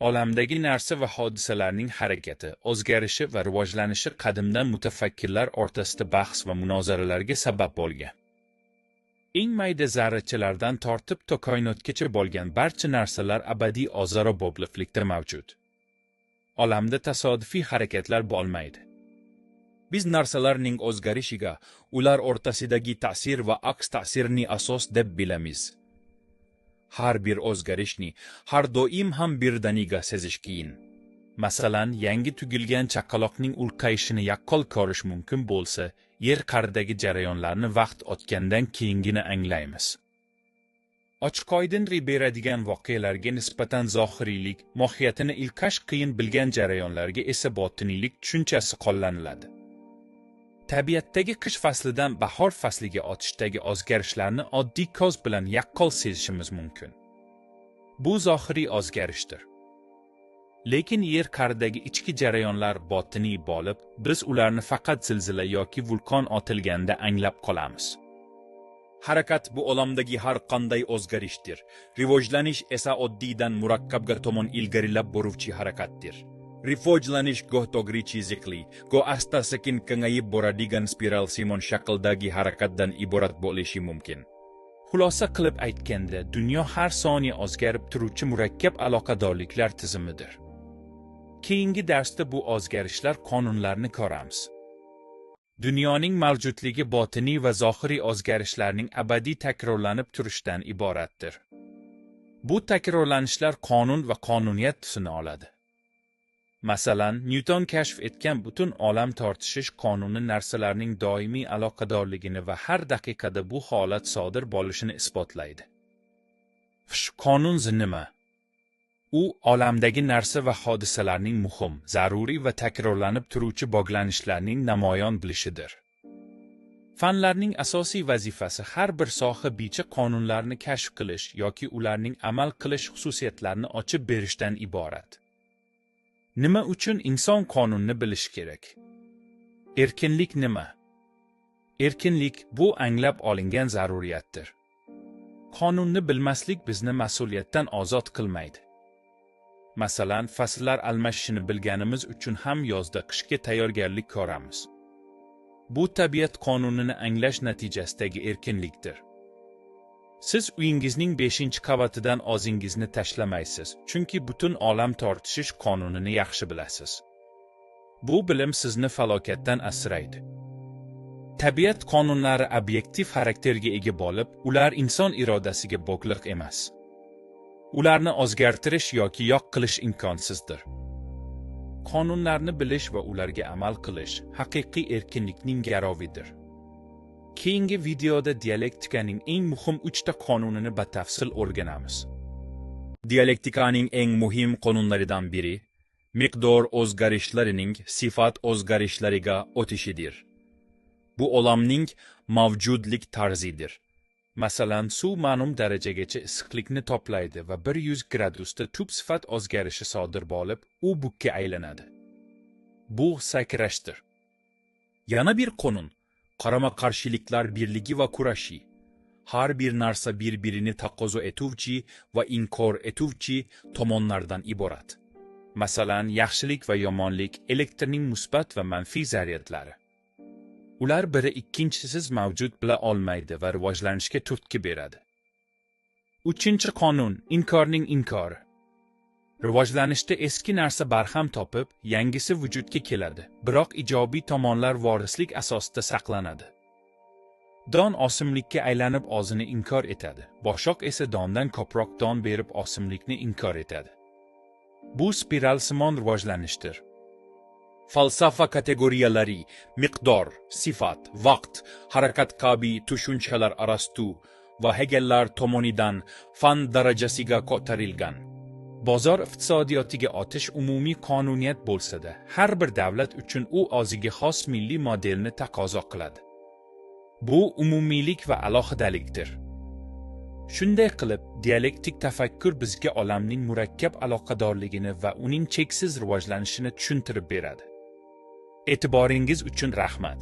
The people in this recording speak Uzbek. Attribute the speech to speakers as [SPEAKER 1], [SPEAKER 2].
[SPEAKER 1] Olamdagi narsa va hodisalarning harakati, o'zgarishi va rivojlanishi qadimdan mutafakkirlar o'rtasida bahs va munozaralarga sabab bo'lgan. Eng mayda zarrachalardan tortib to koinotgacha bo'lgan barcha narsalar abadiy o'zaro bog'liqlikda mavjud. Olamda tasodifiy harakatlar bo'lmaydi. Biz narsalarning o'zgarishiga, ular o'rtasidagi ta'sir va aks ta'sirni asos deb bilamiz. Har bir o'zgarishni har doim ham birdaniga sezish qiyin. Masalan, yangi tugilgan chaqaloqning ulqayishini yaqqol ko'rish mumkin bo'lsa, yer qa'ridagi jarayonlarni vaqt o'tgandan keyingina anglaymiz. Ochiq-oydin beradigan voqealarga nisbatan zohiriylik, mohiyatini ilkash qiyin bilgan jarayonlarga esa botiniylik tushunchasi qo'llaniladi. Tabiatdagi qish faslidan bahor fasliga o'tishdagi o'zgarishlarni oddiy ko'z bilan yaqqol sezishimiz mumkin. Bu zohiriy o'zgarishdir. Lekin yer qa'ridagi ichki jarayonlar botiniy bo'lib, biz ularni faqat zilzila yoki vulqon otilganda anglab qolamiz. Harakat bu olamdagi har qanday o'zgarishdir. Rivojlanish esa oddiydan murakkabga tomon ilgarilab boruvchi harakatdir. Rivojlanish goh to'g'ri chiziqli, goh asta-sekin kengayib boradigan spiral simon shakldagi harakatdan iborat bo'lishi mumkin. Xulosa qilib aytganda, dunyo har soniya o'zgarib turuvchi murakkab aloqadorliklar tizimidir. Keyingi darsda bu o'zgarishlar qonunlarini ko'ramiz. Dunyoning mavjudligi botiniy va zohiriy o'zgarishlarning abadiy takrorlanib turishidan iboratdir. Bu takrorlanishlar qonun va qonuniyat tusini oladi. Masalan, Newton kashf etgan butun olam tortishish qonuni narsalarning doimiy aloqadorligini va har daqiqada bu holat sodir bo'lishini isbotlaydi. Qonun nima? U olamdagi narsa va hodisalarning muhim, zaruriy va takrorlanib turuvchi bog'lanishlarning namoyon bo'lishidir. Fanlarning asosiy vazifasi har bir soha bo'yicha qonunlarni kashf qilish yoki ularning amal qilish xususiyatlarini ochib berishdan iborat. Nima uchun inson qonunni bilish kerak? Erkinlik nima? Erkinlik bu anglab olingan zaruriyatdir. Qonunni bilmaslik bizni mas'uliyatdan ozod qilmaydi. Masalan, fasllar almashishini bilganimiz uchun ham yozda qishga tayyorgarlik ko'ramiz. Bu tabiat qonunini anglash natijasidagi erkinlikdir. Siz uyingizning 5-qavatidan o'zingizni tashlamaysiz, chunki butun olam tortishish qonunini yaxshi bilasiz. Bu bilim sizni falokatdan asraydi. Tabiat qonunlari obyektiv xarakterga ega bo'lib, ular inson irodasiga bog'liq emas. Ularni o'zgartirish yoki yo'q qilish imkonsizdir. Qonunlarni bilish va ularga amal qilish haqiqiy erkinlikning garovidir. Keyingi videoda dialektikaning eng muhim 3 ta qonunini batafsil o'rganamiz. Dialektikaning eng muhim qonunlaridan biri miqdor o'zgarishlarining sifat o'zgarishlariga o'tishidir. Bu olamning mavjudlik tarzidir. Masalan, suv ma'lum darajagacha issiqlikni toplaydi va 100 gradusda tub sifat o'zgarishi sodir bo'lib, u bukka aylanadi. Bu sakrashdir. Yana bir qonun qarama-qarshiliklar birligi va kurashi. Har bir narsa bir-birini taqozo etuvchi va inkor etuvchi tomonlardan iborat. Masalan, yaxshilik va yomonlik, elektrning musbat va manfiy zaryadlari. Ular biri ikkinchisiz mavjud bo'la olmaydi va rivojlanishga turtki beradi. 3-qonun inkorning inkori. Rivojlanishda eski narsa barham topib, yangisi vujudga keladi, biroq ijobiy tomonlar vorislik asosida saqlanadi. Don osimlikka aylanib o'zini inkor etadi, boshoq esa dondan ko'proq don berib osimlikni inkor etadi. Bu spiralsimon rivojlanishdir. Falsafa kategoriyalari miqdor, sifat, vaqt, harakat kabi tushunchalar Arastu va Hegellar tomonidan fan darajasiga ko'tarilgan. Bozor iqtisodiyotiga o'tish umumiy qonuniyat bo'lsa-da, har bir davlat uchun u o'ziga xos milliy modelni taqozo qiladi. Bu umumiylik va alohidalikdir. Shunday qilib, dialektik tafakkur bizga olamning murakkab aloqadorligini va uning cheksiz rivojlanishini tushuntirib beradi. E'tiboringiz uchun rahmat.